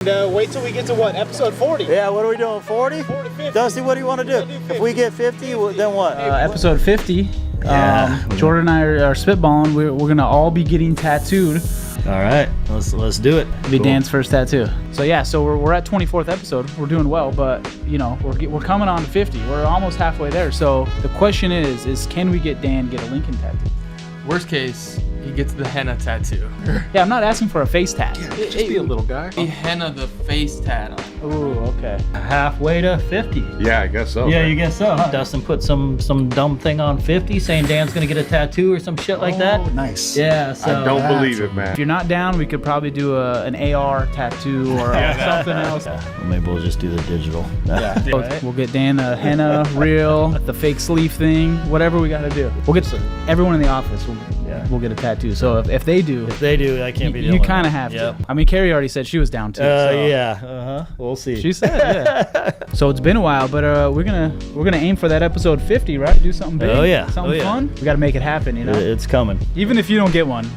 Wait till we get to what, episode 40? Yeah, what are we doing, 40? 40, 50. Dusty, what do you want to do? If we get 50, then what? Episode 50. Yeah. Jordan and I are spitballing. We're gonna all be getting tattooed. All right, let's do it. It'll be Dan's first tattoo. So yeah, so we're at 24th episode. We're doing well, but you know we're coming on to 50. We're almost halfway there. So the question is can we get Dan get a Lincoln tattoo? Worst case, he gets the henna tattoo. Yeah, I'm not asking for a face tat. Just be a little guy. He henna the face tat on. Ooh, okay. Halfway to 50. Yeah, I guess so. Yeah, you guess so, huh? Dustin put some dumb thing on 50 saying Dan's gonna get a tattoo or some shit like that. Nice. Yeah, so I don't believe it, man. If you're not down, we could probably do an AR tattoo or something else. Well, maybe we'll just do the digital. Yeah. Right. We'll get Dan a henna, reel, the fake sleeve thing, whatever we got to do. We'll get everyone in the office. We'll get a tattoo. So if they do, I can't be. you kind of have to. I mean, Carrie already said she was down too. So. Yeah. We'll see. She said, yeah. So it's been a while, but we're gonna aim for that episode 50, right? Do something big. Oh yeah. Something fun. We got to make it happen, you know. It's coming. Even if you don't get one,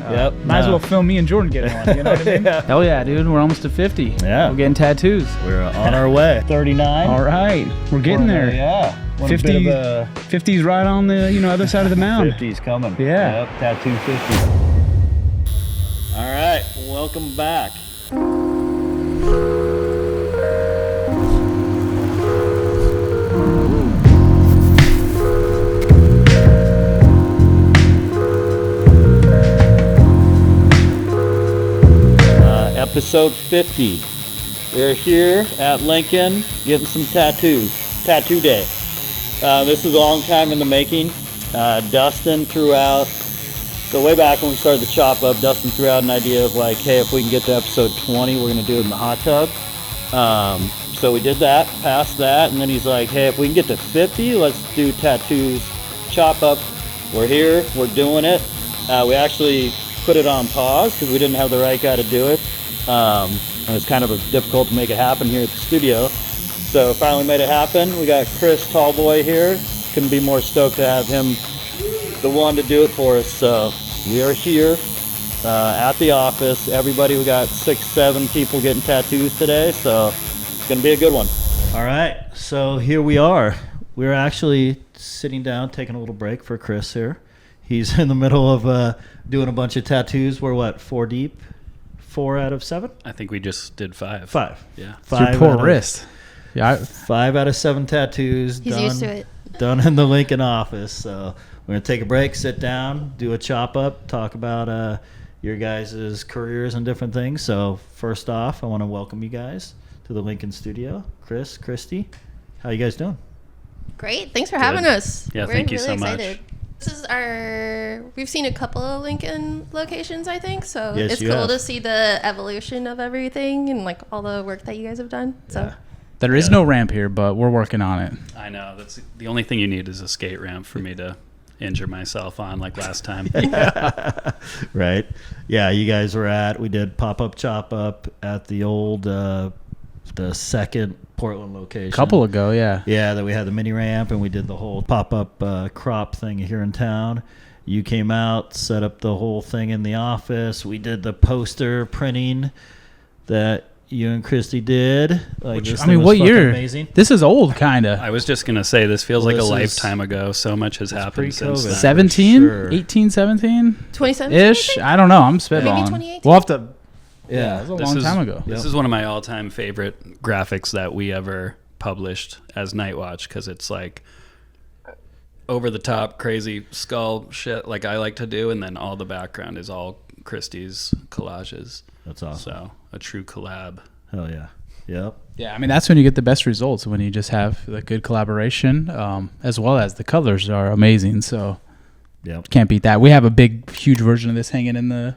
might as well film me and Jordan getting one. You know what I mean? Hell yeah, dude. We're almost to 50. Yeah. We're getting tattoos. We're on our way. 39. All right, we're getting there. Yeah. 50, 50's right on the other side of the mound. 50's coming. Yeah. Yep, tattoo 50. All right, welcome back. Episode 50. We're here at Lincoln getting some tattoos. Tattoo day. This is a long time in the making. Dustin threw out, so way back when we started the chop up, Dustin threw out an idea of like, hey, if we can get to episode 20, we're gonna do it in the hot tub. So we did that, passed that, and then he's like, hey, if we can get to 50, let's do tattoos, chop up. We're here, we're doing it. We actually put it on pause because we didn't have the right guy to do it. And it's kind of difficult to make it happen here at the studio. So finally made it happen. We got Chris Tallboy here. Couldn't be more stoked to have him the one to do it for us. So we are here at the office. Everybody, we got 6-7 people getting tattoos today. So it's going to be a good one. All right. So here we are. We're actually sitting down, taking a little break for Chris here. He's in the middle of doing a bunch of tattoos. We're what, 4 deep? 4 out of 7? I think we just did 5. 5. Yeah. It's your poor wrist. Yeah. 5 out of 7 tattoos. He's used to it. Done in the Lincoln office. So we're going to take a break, sit down, do a chop up, talk about your guys' careers and different things. So first off, I want to welcome you guys to the Lincoln studio. Chris, Krusty, how you guys doing? Great. Thanks for having us. Yeah, We're thank you really so much. excited. This is we've seen a couple of Lincoln locations, I think. So Yes, it's you cool have. to see the evolution of everything and like all the work that you guys have done. So Yeah. There is no ramp here, but we're working on it. I know. That's the only thing you need is a skate ramp for me to injure myself on like last time. Right. Yeah, you guys we did pop-up chop up at the old, the second Portland location. Couple ago, yeah. Yeah, that we had the mini ramp and we did the whole pop-up crop thing here in town. You came out, set up the whole thing in the office. We did the poster printing that you and Krusty did. Like, this I mean, thing what was fucking year? amazing. This is old, kind of. I was just going to say, this feels like a This is- lifetime ago. So much has happened since pre-COVID. then. 17? Sure. 18, 17? 2017 Ish? I don't know. I'm spitballing. Maybe 2018? We'll have to... Yeah. It was a long time ago. This is one of my all-time favorite graphics that we ever published as Nightwatch, because it's like over-the-top, crazy skull shit like I like to do, and then all the background is all Krusty's collages. That's awesome. So a true collab. Hell yeah. Yep. Yeah, I mean, that's when you get the best results, when you just have the good collaboration, as well as the colors are amazing. So Yep. can't beat that. We have a big, huge version of this hanging in the...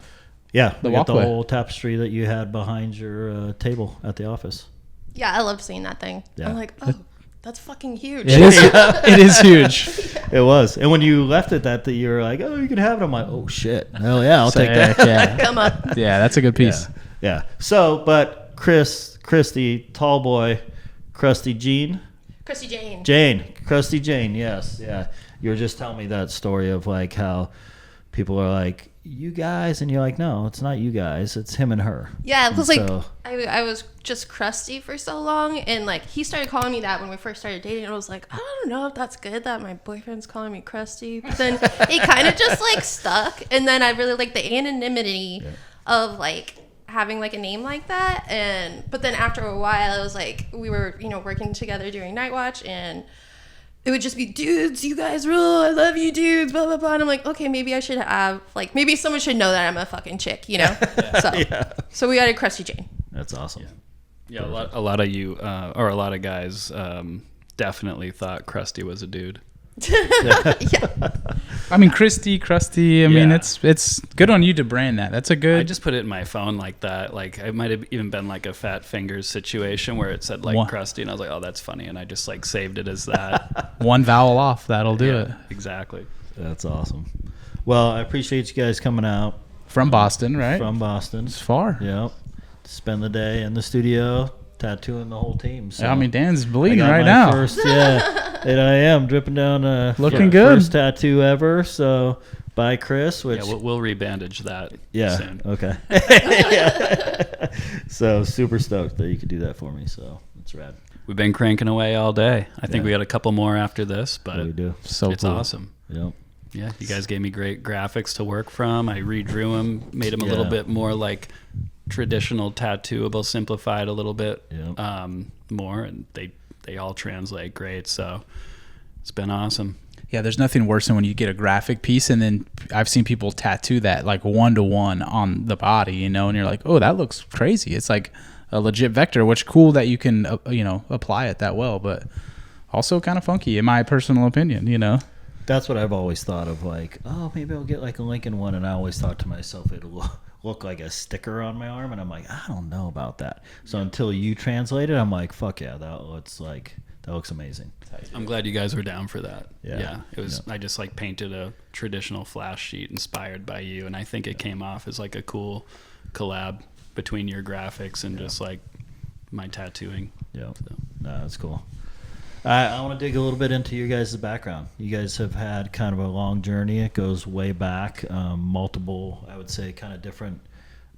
Yeah, The we got the walkway. whole tapestry that you had behind your table at the office. yeah, I loved seeing that thing. Yeah. I'm like, oh, that's fucking huge. It is, it is huge. It was. And when you left it that you were like, oh, you can have it. I'm like, oh, shit. Hell yeah, I'll So, take that. Yeah, Come up. yeah, that's a good piece. Yeah. So, but Krusty, Tallboy, Krusty Jane. Krusty Jane, yes. Yeah. You were just telling me that story of like how people are like, you guys, and you're like, no, it's not you guys, it's him and her. Yeah, because like so- I was just Krusty for so long, and like he started calling me that when we first started dating, and I was like, I don't know if that's good that my boyfriend's calling me Krusty, but then it kind of just like stuck, and then I really like the anonymity of like having like a name like that, but then after a while, it was like we were working together during Night Watch, and it would just be, dudes, you guys rule, I love you, dudes, blah, blah, blah. And I'm like, okay, maybe I should have, like, maybe someone should know that I'm a fucking chick, So we added Krusty Jane. That's awesome. Yeah, a lot of you, or a lot of guys definitely thought Krusty was a dude. I mean, Krusty. I mean, Yeah. it's good on you to brand that. That's a good. I just put it in my phone like that. Like, it might have even been like a Fat Fingers situation where it said like What? Krusty, and I was like, oh, that's funny. And I just like saved it as that. one vowel off. That'll do it. Exactly. That's awesome. Well, I appreciate you guys coming out From Boston, right? from Boston. It's far. Yep. Spend the day in the studio tattooing the whole team. So I mean, Dan's I bleeding got right my now. First, and I am dripping down. Looking good. First tattoo ever. So by Chris, which Yeah, we'll rebandage that soon. okay. So super stoked that you could do that for me. So it's rad. We've been cranking away all day. I think Yeah. we got a couple more after this, but We do. So it's cool. awesome. Yep. Yeah, you guys gave me great graphics to work from. I redrew them, made them a little Yeah. bit more like traditional tattooable, simplified a little bit Yep. more, and they all translate great. So it's been awesome. Yeah, there's nothing worse than when you get a graphic piece and then I've seen people tattoo that like 1-to-1 on the body, and you're like, oh, that looks crazy. It's like a legit vector, which cool that you can, apply it that well, but also kind of funky in my personal opinion, That's what I've always thought of. Like, oh, maybe I'll get like a Lincoln one, and I always thought to myself it'll look like a sticker on my arm, and I'm like, I don't know about that. So until you translate it, I'm like, fuck yeah, that looks amazing. I'm glad you guys were down for that. Yeah. It was. Yeah. I just like painted a traditional flash sheet inspired by you, and I think it came off as like a cool collab between your graphics and just like my tattooing. Yeah, So. no, that's cool. I want to dig a little bit into your guys' background. You guys have had kind of a long journey. It goes way back, multiple, I would say, kind of different,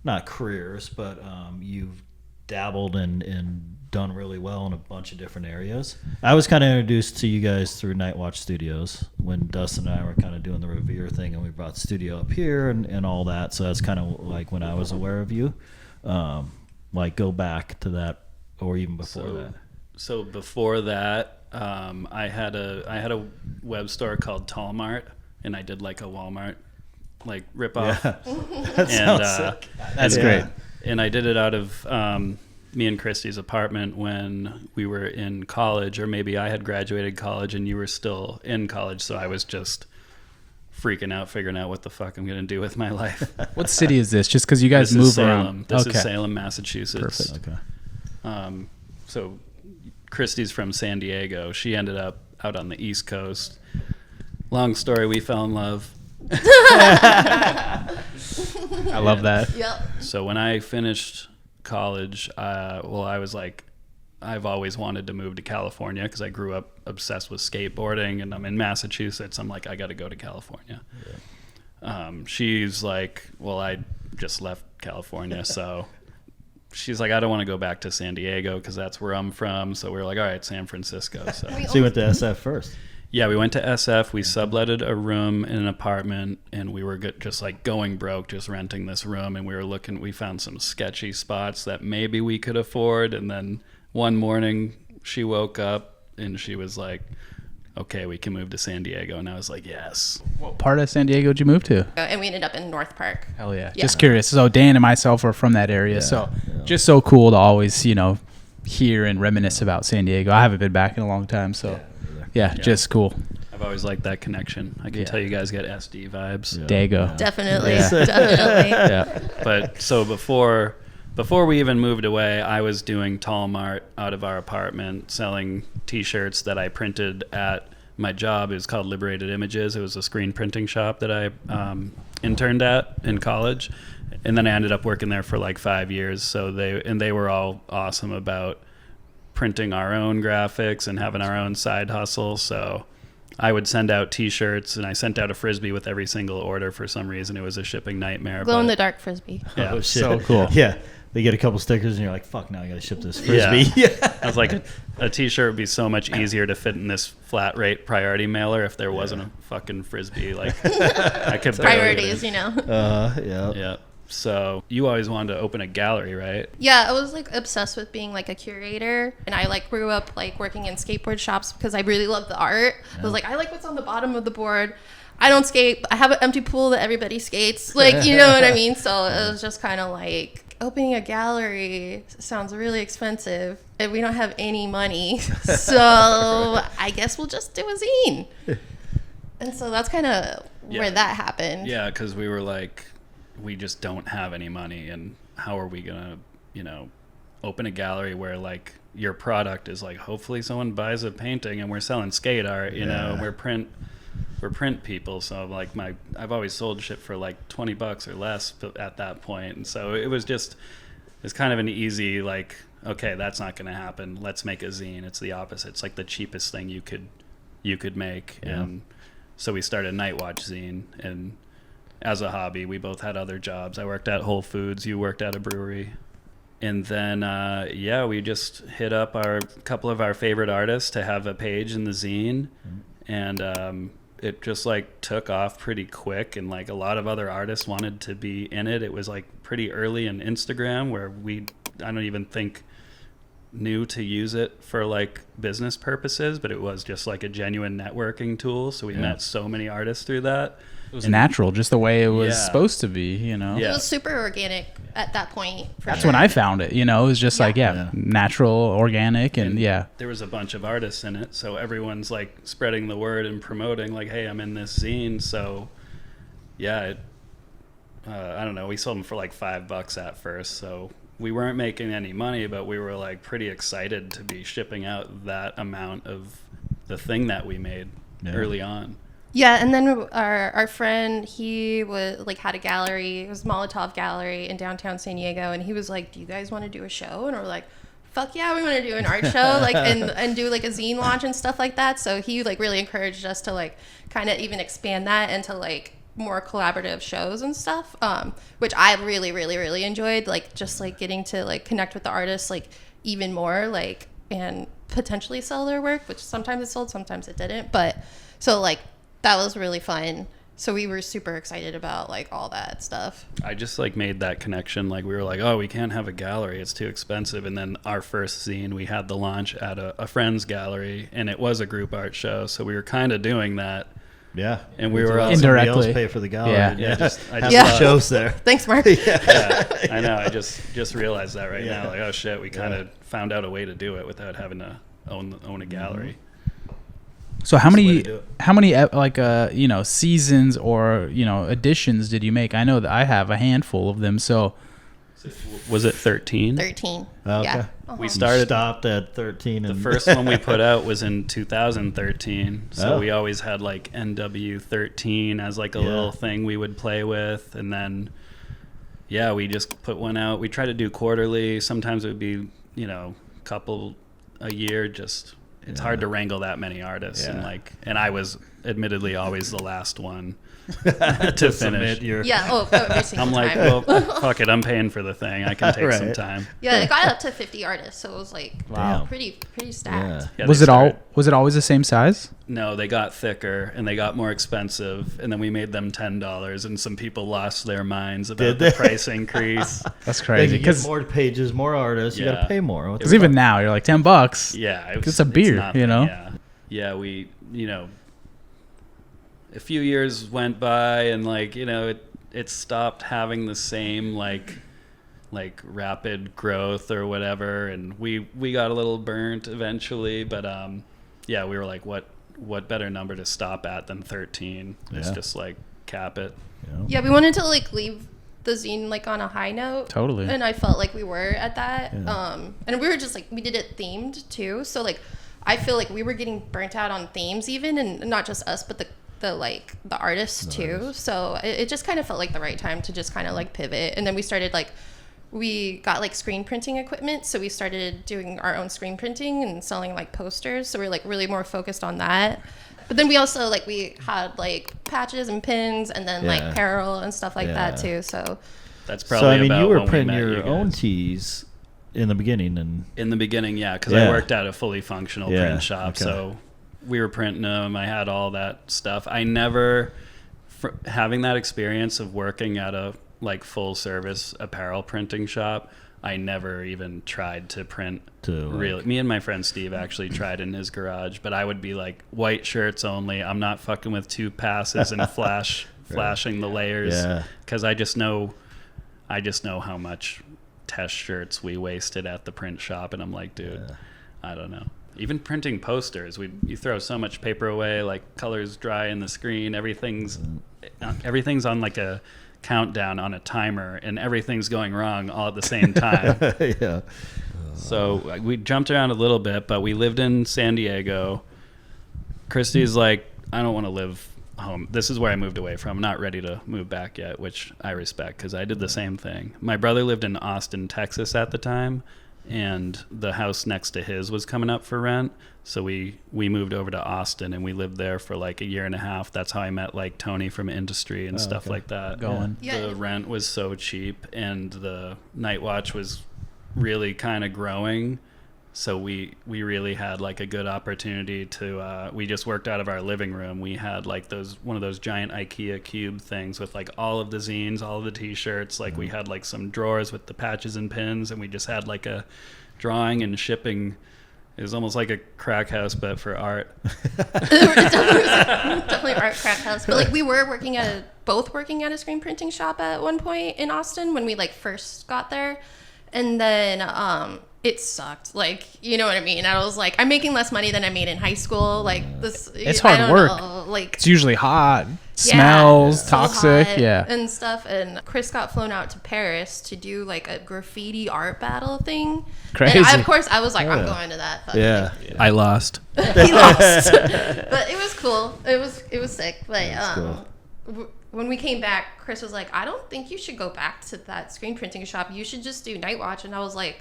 not careers, but you've dabbled and done really well in a bunch of different areas. I was kind of introduced to you guys through Night Watch Studios when Dustin and I were kind of doing the Revere thing, and we brought the studio up here and all that. So that's kind of like when I was aware of you. Like go back to that, or even before that. So before that, I had a web store called Tallmart, and I did like a Walmart like ripoff. Yeah. That And sounds sick. That's Yeah. great. and I did it out of me and Kristy's apartment when we were in college, or maybe I had graduated college and you were still in college. So I was just freaking out, figuring out what the fuck I'm gonna do with my life. What city is this? Just because you guys This move is Salem. around. This Okay. is Salem, Massachusetts. Perfect. Okay. So Kristy's from San Diego. She ended up out on the East Coast. Long story, we fell in love. I love that. Yep. So when I finished college, I was like, I've always wanted to move to California because I grew up obsessed with skateboarding, and I'm in Massachusetts. I'm like, I got to go to California. Yeah. She's like, well, I just left California, so she's like, I don't want to go back to San Diego because that's where I'm from. So we were like, all right, San Francisco. So So you went to SF first. yeah, we went to SF. We subletted a room in an apartment, and we were just like going broke, just renting this room. And we found some sketchy spots that maybe we could afford. And then one morning she woke up and she was like, okay, we can move to San Diego. And I was like, yes. What part of San Diego did you move to? And we ended up in North Park. Hell yeah. Yeah. Just curious. So Dan and myself are from that area. So just so cool to always, hear and reminisce about San Diego. I haven't been back in a long time. So yeah, just cool. I've always liked that connection. I can tell you guys get SD vibes. Dago. Definitely. Yeah. Definitely. Yeah. But so before we even moved away, I was doing Tallmart out of our apartment, selling T-shirts that I printed at my job. It was called Liberated Images. It was a screen printing shop that I interned at in college, and then I ended up working there for like 5 years. So they were all awesome about printing our own graphics and having our own side hustle. So I would send out T-shirts, and I sent out a Frisbee with every single order. For some reason, it was a shipping nightmare. Glow in but- the dark Frisbee. Yeah, Oh, shit. so cool. Yeah. They get a couple stickers and you're like, fuck, now I gotta ship this Frisbee. Yeah. I was like, a T-shirt would be so much easier to fit in this flat rate priority mailer if there wasn't a fucking Frisbee. Like, I could barely get Priorities, in. you know. Yeah. Yeah. So you always wanted to open a gallery, right? Yeah, I was like obsessed with being like a curator, and I like grew up like working in skateboard shops because I really love the art. I was like, I like what's on the bottom of the board. I don't skate. I have an empty pool that everybody skates. Like, you know what I mean? So it was just kind of like opening a gallery sounds really expensive, and we don't have any money. So I guess we'll just do a zine. And so that's kind of where that happened. Yeah, because we were like, we just don't have any money, and how are we gonna, open a gallery where like your product is like, hopefully someone buys a painting, and we're selling skate art, we're print people, so like I've always sold shit for like $20 or less at that point, and so it's kind of an easy like, okay, that's not gonna happen, let's make a zine. It's the opposite. It's like the cheapest thing you could make. And so we started Night Watch Zine, and as a hobby, we both had other jobs. I worked at Whole Foods, you worked at a brewery. And then, we just hit up a couple of our favorite artists to have a page in the zine. And it just like took off pretty quick. And like a lot of other artists wanted to be in it. It was like pretty early in Instagram where I don't even think knew to use it for like business purposes, but it was just like a genuine networking tool. So we met so many artists through that. It was natural, just the way it was Yeah. supposed to be, you know? Yeah. It was super organic at that point. That's when I found it, you know? It was just like, Yeah. natural, organic, and There was a bunch of artists in it, so everyone's like spreading the word and promoting like, hey, I'm in this zine. So I don't know, we sold them for like $5 at first, so we weren't making any money, but we were like pretty excited to be shipping out that amount of the thing that we made early on. Yeah, and then our friend, he was like had a gallery. It was Molotov Gallery in downtown San Diego, and he was like, "Do you guys want to do a show?" And we're like, "Fuck yeah, we want to do an art show, like and do like a zine launch and stuff like that." So he like really encouraged us to like kind of even expand that into like more collaborative shows and stuff, which I really, really, really enjoyed. Like just like getting to like connect with the artists like even more, like and potentially sell their work, which sometimes it sold, sometimes it didn't. But so like. That was really fun. So we were super excited about like all that stuff. I just like made that connection. Like we were like, oh, we can't have a gallery, it's too expensive. And then our first zine, we had the launch at a friend's gallery, and it was a group art show. So we were kind of doing that. Yeah. And we were Indirectly. Somebody else pay for the gallery. Yeah. I just Have Yeah. some shows there. Thanks, Mark. I know. I just realized that right now. Like, oh shit, we kind of found out a way to do it without having to own a gallery. So how the way many to do it. like seasons or editions did you make? I know that I have a handful of them. So Was it 13? 13. Okay. Yeah. We You started. stopped at 13. The And first one we put out was in 2013. So Oh. we always had like NW13 as like a little thing we would play with. And then, we just put one out. We try to do quarterly. Sometimes it would be, couple a year. Just, it's hard to wrangle that many artists. Yeah. And I was admittedly always the last one to finish. submit your Yeah. Every single I'm like, time. well, fuck it. I'm paying for the thing. I can take some Right. time. Yeah, it got up to 50 artists, so it was like Wow. pretty stacked. Yeah. Yeah, was they it started- was it always the same size? No, they got thicker and they got more expensive, and then we made them $10, and some people lost their minds about Did the they? price increase. That's Like, crazy. you get Because more pages, more artists. You got Yeah. to pay more. What the even fuck? now you're like $10. Yeah, It's a beer, not- you know? Yeah, we, a few years went by, and it stopped having the same like rapid growth or whatever, and we got a little burnt eventually, but we were like, what better number to stop at than 13? It's Yeah. just like cap it. Yeah, we wanted to like leave the zine like on a high note. Totally. And I felt like we were at that. Yeah. And we were just like, we did it themed too. So like, I feel like we were getting burnt out on themes even, and not just us, but the artists too. So it just kind of felt like the right time to just kind of like pivot. And then we got like screen printing equipment. So we started doing our own screen printing and selling like posters. So we're like really more focused on that. But then we also like we had like patches and pins and then like Yeah. apparel and stuff like that too. So That's probably So I mean, about you were when we printing met you your guys. own tees in the beginning, and In the beginning, yeah, because Yeah. I worked at a fully functional Yeah, print shop, okay. so we were printing them. I had all that stuff. I never, having that experience of working at a like full service apparel printing shop, I never even tried to print. Really, me and my friend Steve actually tried in his garage, but I would be like white shirts only. I'm not fucking with 2 passes and flashing the layers, Yeah. because I just know how much test shirts we wasted at the print shop, and I'm like, dude, I don't know. Even printing posters, you throw so much paper away, like colors dry in the screen, everything's on like a countdown on a timer, and everything's going wrong all at the same time. yeah. So we jumped around a little bit, but we lived in San Diego. Kristy's like, I don't want to live home. This is where I moved away from. I'm not ready to move back yet, which I respect because I did the same thing. My brother lived in Austin, Texas at the time, and the house next to his was coming up for rent. So we moved over to Austin, and we lived there for like a year and a half. That's how I met like Tony from Industry and stuff like that. Yeah. The rent was so cheap, and the night watch was really kind of growing. So we really had like a good opportunity to, we just worked out of our living room. We had like one of those giant IKEA cube things with like all of the zines, all of the t-shirts. Like we had like some drawers with the patches and pins, and we just had like a drawing and shipping. It was almost like a crack house, but for art. definitely art craft house. But like we were both working at a screen printing shop at one point in Austin when we like first got there. And then it sucked. Like, you know what I mean? I was like, I'm making less money than I made in high school. Like this, It's I hard don't work. know, like It's usually hot, yeah, smells, so toxic. hot Yeah. and stuff. And Chris got flown out to Paris to do like a graffiti art battle thing. Crazy. And of course, I was like, I'm yeah. going to that. Fucking Yeah. I lost. he lost, but it was cool. It was sick. But when we came back, Chris was like, I don't think you should go back to that screen printing shop. You should just do night watch. And I was like,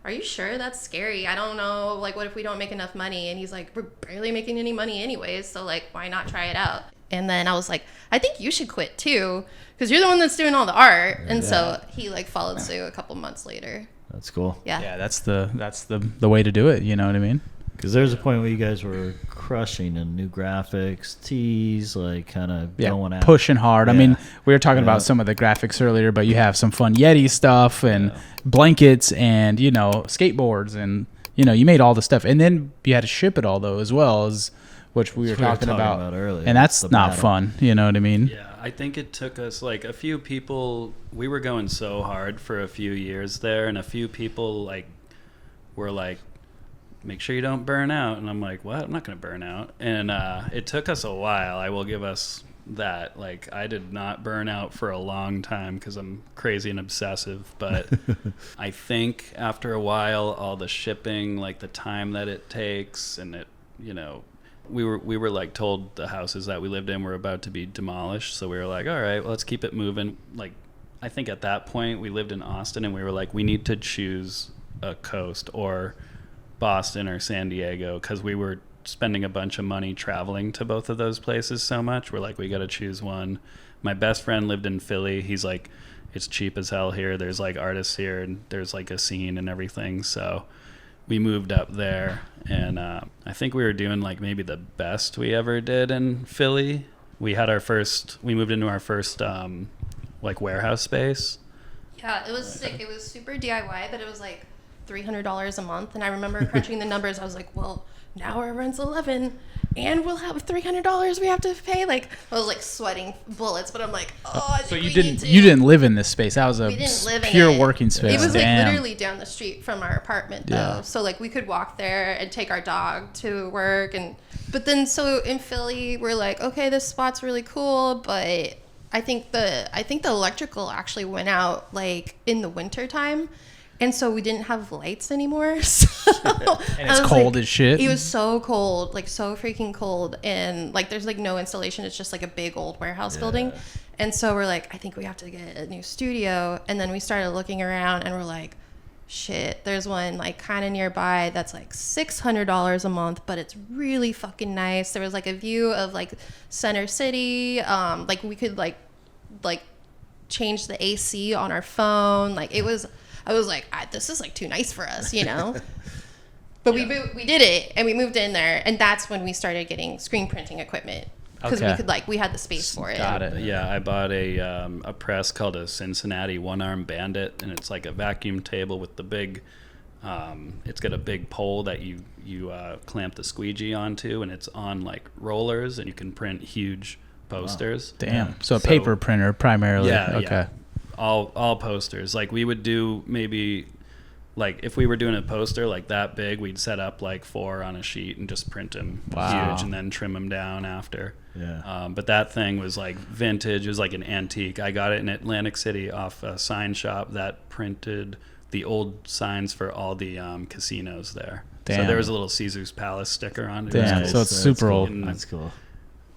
are you sure? That's scary. I don't know. Like, what if we don't make enough money? And he's like, we're barely making any money anyways, so like, why not try it out? And then I was like, I think you should quit too, because you're the one that's doing all the art. And so he like followed suit a couple months later. That's cool. Yeah. Yeah, that's the way to do it. You know what I mean? Because there's a point where you guys were crushing in new graphics, tees, like kind of going out. Pushing hard. I Yeah. mean, we were talking Yeah. about some of the graphics earlier, but you have some fun Yeti stuff and blankets and, skateboards and, you made all the stuff. And then you had to ship it all, though, as well, as which we were talking about earlier. And that's The not battle. fun. You know what I mean? Yeah, I think it took us like a few people. We were going so hard for a few years there, and a few people like were like, make sure you don't burn out. And I'm like, what? I'm not going to burn out. And it took us a while. I will give us that. Like, I did not burn out for a long time because I'm crazy and obsessive. But I think after a while, all the shipping, like the time that it takes, and it, we were like told the houses that we lived in were about to be demolished. So we were like, all right, well, let's keep it moving. Like, I think at that point we lived in Austin, and we were like, we need to choose a coast or Boston or San Diego, because we were spending a bunch of money traveling to both of those places so much. We're like, we got to choose one. My best friend lived in Philly. He's like, it's cheap as hell here. There's like artists here, and there's like a scene and everything. So we moved up there, and I think we were doing like maybe the best we ever did in Philly. We moved into our first like warehouse space. Yeah, it was sick. It was super DIY, but it was like $300 a month. And I remember crunching the numbers. I was like, well, now our rent's $11 and we'll have $300 we have to pay. Like, I was like sweating bullets, but I'm like, oh, I So think you didn't live in this space. That was a We didn't live in pure it. working space. It was like Damn. literally down the street from our apartment though. Yeah. So like we could walk there and take our dog to work. But then so in Philly, we're like, okay, this spot's really cool, but I think the electrical actually went out like in the winter time. And so we didn't have lights anymore. So And it's cold as shit. It was so cold, like so freaking cold. And like there's like no installation. It's just like a big old warehouse building. And so we're like, I think we have to get a new studio. And then we started looking around and we're like, shit, there's one like kind of nearby that's like $600 a month, but it's really fucking nice. There was like a view of like Center City. Like we could like change the AC on our phone. Like it was, I was like, this is like too nice for us, you know? But we did it, and we moved in there, and that's when we started getting screen printing equipment. Because we could we had the space for it. Got it. Yeah, I bought a press called a Cincinnati One-Arm Bandit, and it's like a vacuum table with the big. It's got a big pole that you clamp the squeegee onto, and it's on like rollers, and you can print huge posters. Wow. Damn. So a paper printer primarily. Yeah. Okay. Yeah. All posters. Like we would do maybe. Like if we were doing a poster like that big, we'd set up like 4 on a sheet and just print them huge, and then trim them down after. Yeah. But that thing was like vintage. It was like an antique. I got it in Atlantic City off a sign shop that printed the old signs for all the casinos there. Damn. So there was a little Caesar's Palace sticker on it. Damn. It was So it's super old. And That's cool.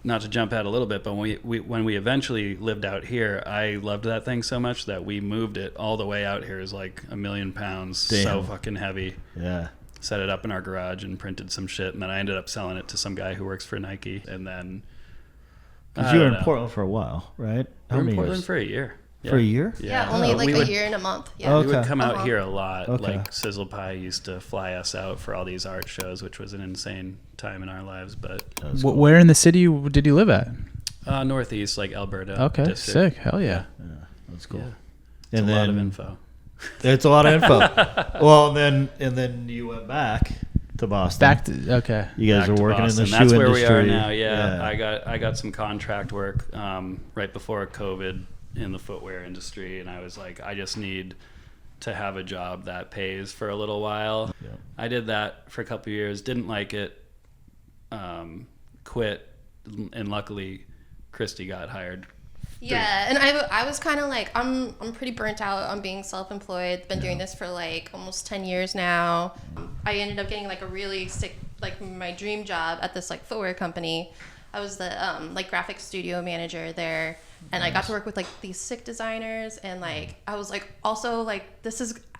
not to jump out a little bit, but when we eventually lived out here, I loved that thing so much that we moved it all the way out here. Is like 1,000,000 pounds. Damn. So fucking heavy. Yeah. Set it up in our garage and printed some shit, and then I ended up selling it to some guy who works for Nike. And then Because you were in Portland for a while, right? We were in Portland for a year. For a year? Yeah, only like a year and a month. Yeah. Okay. We would come out here a lot. Okay. Like Sizzle Pie used to fly us out for all these art shows, which was an insane time in our lives. But Where in the city did you live at? northeast, like Alberta. Okay, district. sick. Hell yeah. Yeah, that's cool. Yeah. And It's a then lot of info. it's a lot of info. Well, and then you went back to Boston. Back to okay. You guys Back are to working Boston. in the That's shoe where industry. we are now. Yeah. I got some contract work right before COVID in the footwear industry, and I was like, I just need to have a job that pays for a little while. Yeah. I did that for a couple of years, didn't like it, quit, and luckily Krusty got hired. Yeah, and I was kind of like, I'm pretty burnt out on being self-employed. Been doing this for like almost 10 years now. I ended up getting like a really sick, like my dream job at this like footwear company. I was the like graphic studio manager there, and I got to work with like these sick designers, and like I was like also like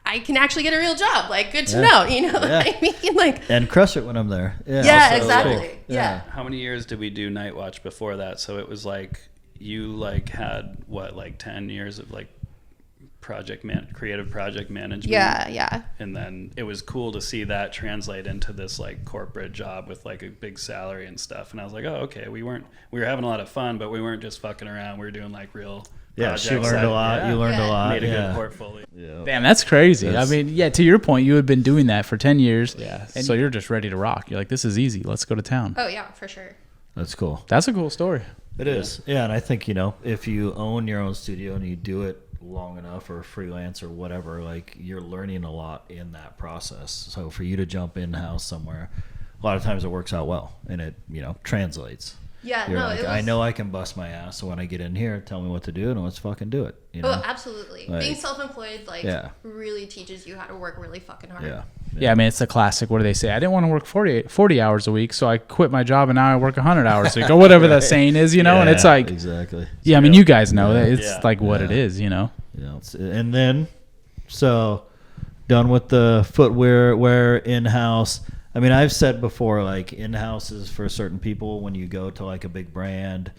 I can actually get a real job. Like good to know, you know what I mean? Like And crush it when I'm there. Yeah, yeah, Also, exactly. like, yeah. How many years did we do Night Watch before that? So it was like you like had what, like 10 years of like creative project management. Yeah. And then it was cool to see that translate into this like corporate job with like a big salary and stuff. And I was like, oh, okay, we were having a lot of fun, but we weren't just fucking around. We were doing like real projects. She learned a lot. Yeah. You learned a lot. Made a yeah. good portfolio. Yeah. Damn, that's crazy. I mean, yeah, to your point, you had been doing that for 10 years. Yeah. And so you're just ready to rock. You're like, this is easy. Let's go to town. Oh yeah, for sure. That's cool. That's a cool story. It is. Yeah, and I think, if you own your own studio and you do it long enough or freelance or whatever, like you're learning a lot in that process. So for you to jump in-house somewhere, a lot of times it works out well and it, translates. Yeah, You're no, like, it was, I know I can bust my ass, so when I get in here, tell me what to do and let's fucking do it. Oh, absolutely. Like, Being self-employed, Yeah. really teaches you how to work really fucking hard. Yeah. Yeah, I mean, it's a classic. What do they say? I didn't want to work 40 hours a week, so I quit my job and now I work 100 hours a week or whatever that saying is, and it's like, exactly. yeah, I mean, you guys know Yeah. that it's Yeah. like what it Yeah. is, And then, so done with the footwear in-house. I mean, I've said before, like in-house is for certain people when you go to like a big brand,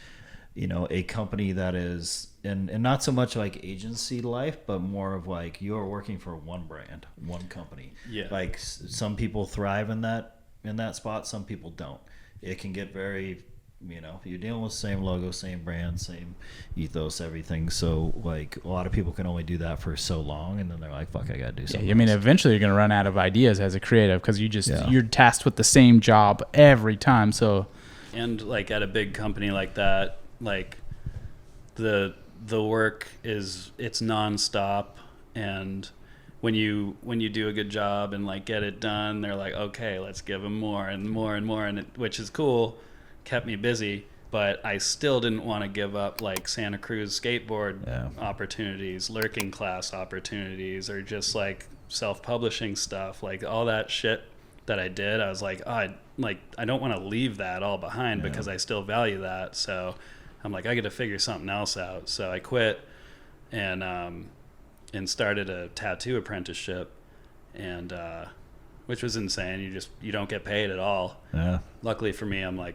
a company that is, and not so much like agency life, but more of like you're working for one brand, one company. Yeah. Like some people thrive in that spot, some people don't. It can get very, you're dealing with the same logo, same brand, same ethos, everything. So like a lot of people can only do that for so long, and then they're like, "Fuck, I gotta do something." Yeah, I mean, else. eventually you're gonna run out of ideas as a creative because Yeah. you're tasked with the same job every time. So And like at a big company like that, like the work it's nonstop, and when you do a good job and like get it done, they're like, okay, let's give them more and more and more, and which is cool, kept me busy. But I still didn't want to give up like Santa Cruz skateboard opportunities, lurking class opportunities, or just like self-publishing stuff, like all that shit that I did. I was like, I don't want to leave that all behind because I still value that. So I'm like, I got to figure something else out. So I quit and started a tattoo apprenticeship. and which was insane. You don't get paid at all. Yeah. Luckily for me, I'm like,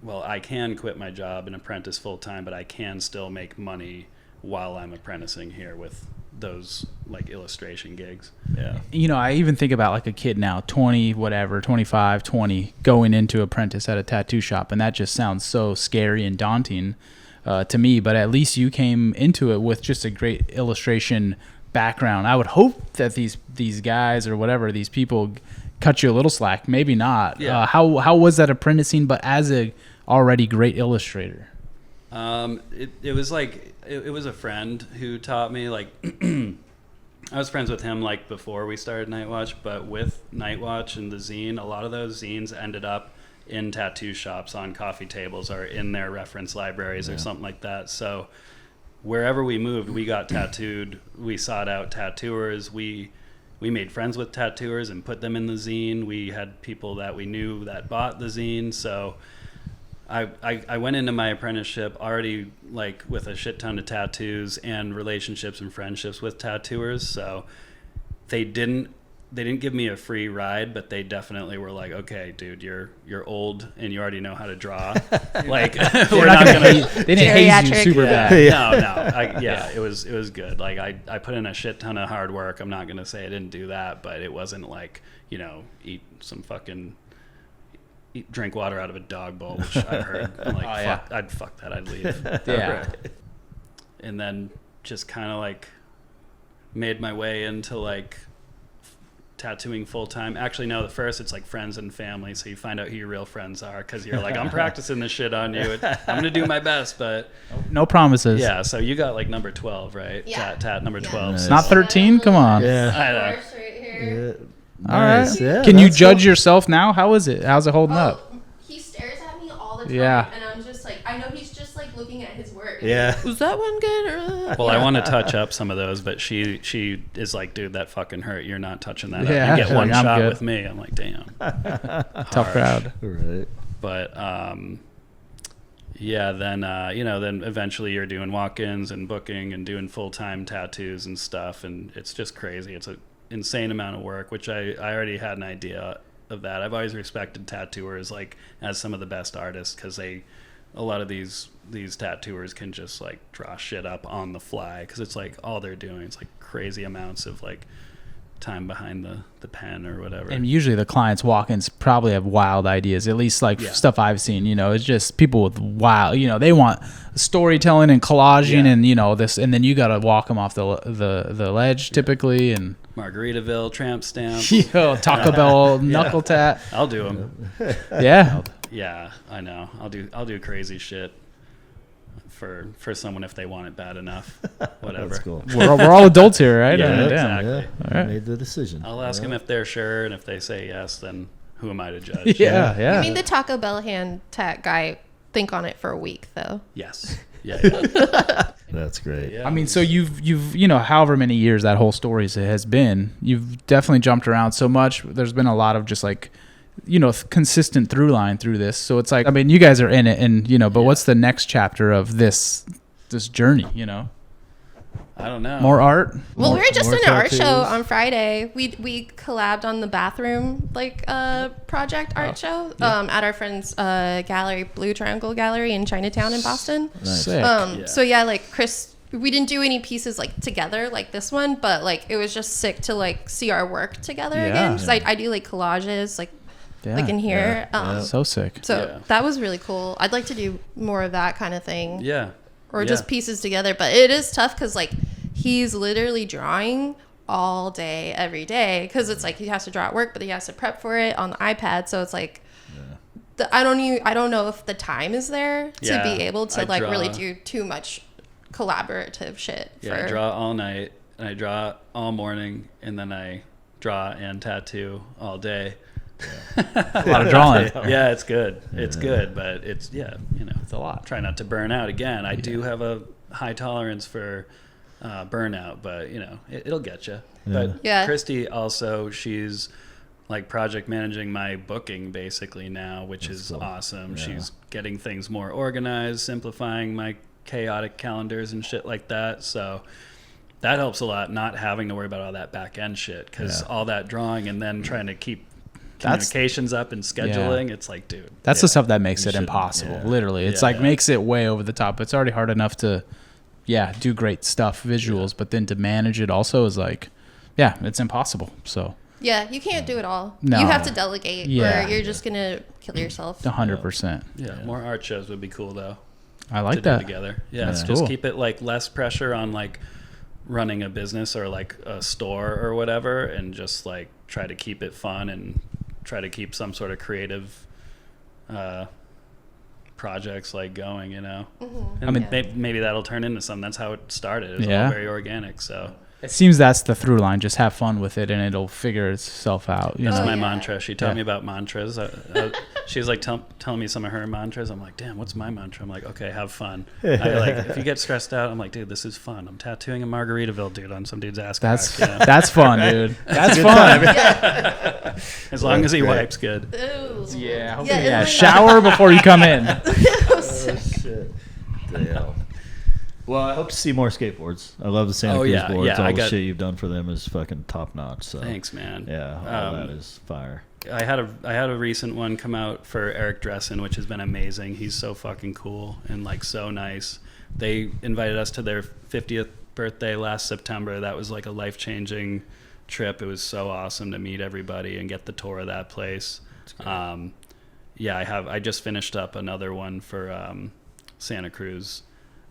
well, I can quit my job and apprentice full time, but I can still make money while I'm apprenticing here with those like illustration gigs. Yeah. You know, I even think about like a kid now, 20, whatever, 25, 20, going into apprentice at a tattoo shop. And that just sounds so scary and daunting to me. But at least you came into it with just a great illustration background. I would hope that these guys or whatever, these people cut you a little slack. Maybe not. Yeah. How was that apprenticing, but as a already great illustrator? It was like it was a friend who taught me. Like I was friends with him like before we started Night Watch, but with Night Watch and the zine, a lot of those zines ended up in tattoo shops on coffee tables or in their reference libraries or something like that. So wherever we moved, we got tattooed. We sought out tattooers. We made friends with tattooers and put them in the zine. We had people that we knew that bought the zine. So I went into my apprenticeship already like with a shit ton of tattoos and relationships and friendships with tattooers. So they didn't give me a free ride, but they definitely were like, okay, dude, you're old and you already know how to draw. Like we're not gonna. They didn't haze you Geriatric. super Yeah, bad. no. It was good. Like I put in a shit ton of hard work. I'm not gonna say I didn't do that, but it wasn't like, drink water out of a dog bowl, which I heard. I'm like, I'd fuck that. I'd leave. Yeah. And then just kind of like made my way into like tattooing full time. Actually, no, the first it's like friends and family. So you find out who your real friends are because you're like, I'm practicing this shit on you. I'm going to do my best, but No promises. yeah. So you got like number 12, right? Yeah. Tat number 12. Nice. So Not 13? Come on. Yeah. I know. Horse right here. Yeah. All Nice. right. Yeah, Can you that's judge cool. yourself now? How is it? How's it holding up? Oh, he stares at me all the time, Yeah. and I'm just like, I know he's just like looking at his work. Yeah. Was that one good? Or... Well, I want to touch up some of those, but she is like, dude, that fucking hurt. You're not touching that Yeah. up. You get one I'm shot good. with me. I'm like, damn. Tough crowd. Right. But yeah, then then eventually you're doing walk-ins and booking and doing full-time tattoos and stuff, and it's just crazy. It's an insane amount of work, which I already had an idea of that. I've always respected tattooers like as some of the best artists because a lot of these tattooers can just like draw shit up on the fly because it's like all they're doing. It's like crazy amounts of like time behind the pen or whatever. And usually the clients walk-ins probably have wild ideas, at least like stuff I've seen, it's just people with wild, they want storytelling and collaging and, this, and then you got to walk them off the ledge typically. And Margaritaville, tramp stamp. Taco Bell, knuckle tat. I'll do them. Yeah. Yeah, I know. I'll do crazy shit for someone if they want it bad enough. Whatever. That's cool. We're all adults here, right? Yeah, Damn. exactly. Yeah. All right. Made the decision. I'll ask them if they're sure, and if they say yes, then who am I to judge? Yeah. You made the Taco Bell hand tat guy think on it for a week, though. Yes. Yeah. That's great. Yeah. I mean, so you've however many years that whole story has been, you've definitely jumped around so much. There's been a lot of just like, consistent through line through this. So it's like, I mean, you guys are in it, and but what's the next chapter of this journey? I don't know. More art. Well, we were just more in an art show tattoos. on Friday. We collabed on the bathroom project art show at our friend's gallery, Blue Triangle Gallery in Chinatown in Boston. Nice. Sick. So yeah, like Chris, we didn't do any pieces like together like this one, but like it was just sick to like see our work together Yeah. again. Because I do like collages like in here. So sick. So that was really cool. I'd like to do more of that kind of thing. Yeah. Or just pieces together, but it is tough because like he's literally drawing all day every day because it's like he has to draw at work, but he has to prep for it on the iPad, so it's like I don't know if the time is there to be able to really do too much collaborative shit. I draw all night and I draw all morning, and then I draw and tattoo all day. A lot of drawing. Yeah, it's good. It's good, but it's It's a lot. try not to burn out again. I do have a high tolerance for burnout, but it'll get you. But Krusty also, she's like project managing my booking basically now, which is awesome. Yeah. She's getting things more organized, simplifying my chaotic calendars and shit like that. So that helps a lot, not having to worry about all that back end shit, because all that drawing and then trying to keep communications up and scheduling, it's like, dude. That's the stuff that makes it impossible. Literally, it's makes it way over the top. It's already hard enough to, do great stuff, visuals, but then to manage it also is like, it's impossible. So. Yeah, you can't do it all. No. You have to delegate, or you're just gonna kill yourself. 100%. Yeah, more art shows would be cool though. I like to that. do together. Yeah, That's just cool. keep it like less pressure on like running a business or like a store or whatever, and just like try to keep it fun and try to keep some sort of creative projects like going, you know. Mm-hmm. And I mean, maybe that'll turn into something. That's how it started. It was all very organic. So it seems that's the through line. Just have fun with it, and it'll figure itself out. That's my mantra. She taught me about mantras. She was like telling me some of her mantras. I'm like, damn, what's my mantra? I'm like, okay, have fun. If you get stressed out, I'm like, dude, this is fun. I'm tattooing a Margaritaville dude on some dude's ass crack. That's fun, dude. That's fun. As long as he wipes good. Ooh. Yeah. Shower before you come in. Shit. Damn. Well, I hope to see more skateboards. I love the Santa Cruz boards. Yeah, all the shit you've done for them is fucking top notch. So thanks, man. Yeah, all that is fire. I had a recent one come out for Eric Dressen, which has been amazing. He's so fucking cool and like so nice. They invited us to their 50th birthday last September. That was like a life-changing trip. It was so awesome to meet everybody and get the tour of that place. I just finished up another one for Santa Cruz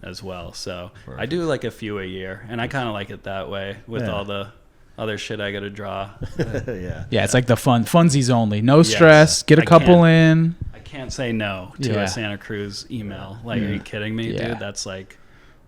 as well. So I do like a few a year, and I kind of like it that way with all the other shit I got to draw. Yeah, it's like the funsies only. No stress. Get a couple in. I can't say no to a Santa Cruz email. Like, are you kidding me, dude? That's like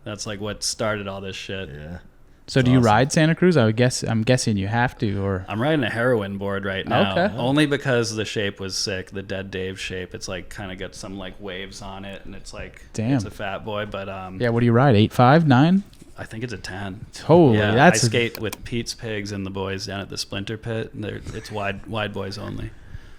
what started all this shit. Yeah. So do you ride Santa Cruz? I'm guessing you have to, or I'm riding a heroin board right now. Okay. Only because the shape was sick, the Dead Dave shape. It's like kind of got some like waves on it, and it's like it's a fat boy. But what do you ride? 8.5, 9? I think it's a 10. Holy, yeah, that's I skate with Pete's Pigs and the boys down at the Splinter Pit. And it's wide boys only.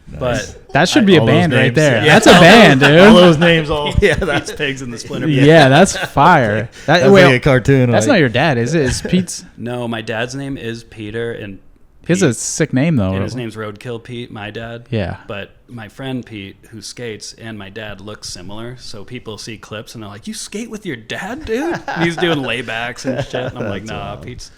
Nice. But that should be a band right there. Yeah. That's a band, dude. All those names, Pete's Pigs and the Splinter Pit. Yeah, that's fire. That's like a cartoon. That's not your dad, is it? Is Pete's? No, my dad's name is Peter, and he has a sick name though. And his name's Roadkill Pete, my dad. Yeah. But my friend Pete, who skates, and my dad look similar, so people see clips and they're like, "You skate with your dad, dude?" And he's doing laybacks and shit. And I'm like, "Nah, Pete's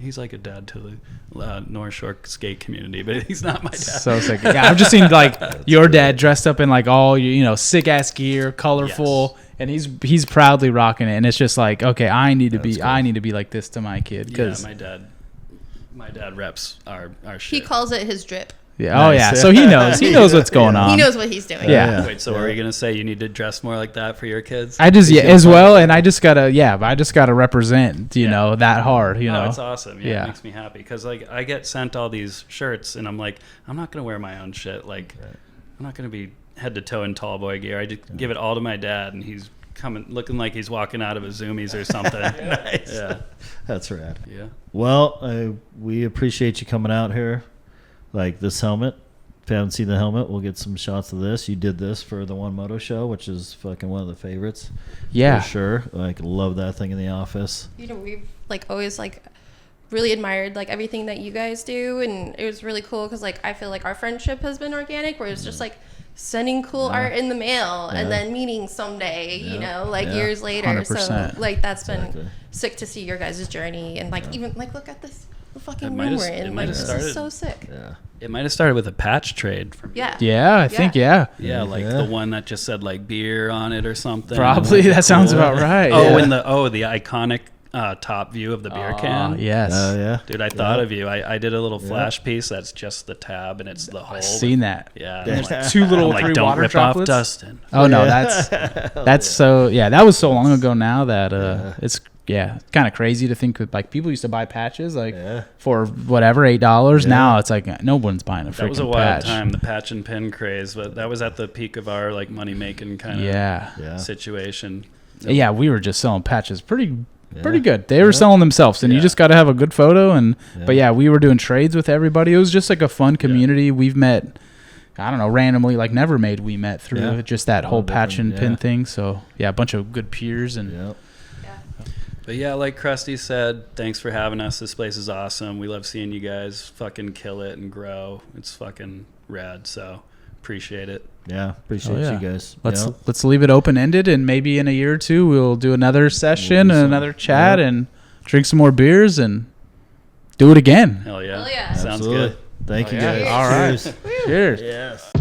he's like a dad to the North Shore skate community, but he's not my dad." So sick. Yeah, I've just seen like your dad dressed up in like all sick ass gear, colorful, and he's proudly rocking it. And it's just like, okay, I need to be like this to my kid. Cause my dad reps our shit. He calls it his drip. Yeah. Nice. Oh yeah. So he knows what's going on. He knows what he's doing. Yeah. Wait. So are you gonna say you need to dress more like that for your kids? I just as well, and I just gotta represent. That hard. It's awesome. Yeah, it makes me happy because like I get sent all these shirts, and I'm like, I'm not gonna wear my own shit. Like, I'm not gonna be head to toe in Tallboy gear. I just give it all to my dad, and he's coming looking like he's walking out of a Zoomies or something. Nice. Yeah. That's rad. Yeah. Well, we appreciate you coming out here. Like this helmet. If you haven't seen the helmet, we'll get some shots of this. You did this for the One Moto show, which is fucking one of the favorites. Yeah. For sure. Like, love that thing in the office. We've like always like really admired like everything that you guys do, and it was really cool because like I feel like our friendship has been organic, where it's just like sending cool art in the mail and then meeting someday, years later. 100%. So like that's been sick to see your guys' journey, and like even like look at this fucking room we're in. Like this is so sick. Yeah. It might have started with a patch trade for me. Yeah, I think Yeah, like the one that just said like beer on it or something. Probably that sounds about right. And the iconic top view of the beer can. Yes. Oh yeah. Dude, I thought of you. I did a little flash piece that's just the tab and it's the whole. I've seen that. Yeah. There's like 2 little like, 3 don't water rip droplets. off Dustin. Oh no, that's so that was so long ago now that it's kind of crazy to think that like people used to buy patches like for whatever $8. Now it's like no one's buying a freaking patch. That was a wild time, the patch and pin craze, but that was at the peak of our like money making kind of situation. Yeah, we were just selling patches pretty good. They were selling themselves, and you just got to have a good photo. And but we were doing trades with everybody. It was just like a fun community. We've met, I don't know, randomly like Nevermade. We met through just that whole patch and pin thing. So a bunch of good peers and. But yeah, like Krusty said, thanks for having us. This place is awesome. We love seeing you guys fucking kill it and grow. It's fucking rad. So appreciate it. Yeah, appreciate yeah. you guys. Let's leave it open ended, and maybe in a year or two we'll do another session and another chat and drink some more beers and do it again. Hell yeah. Hell yeah. Sounds Absolutely. good. Thank you yeah. guys. All right. Cheers. Cheers. Yes.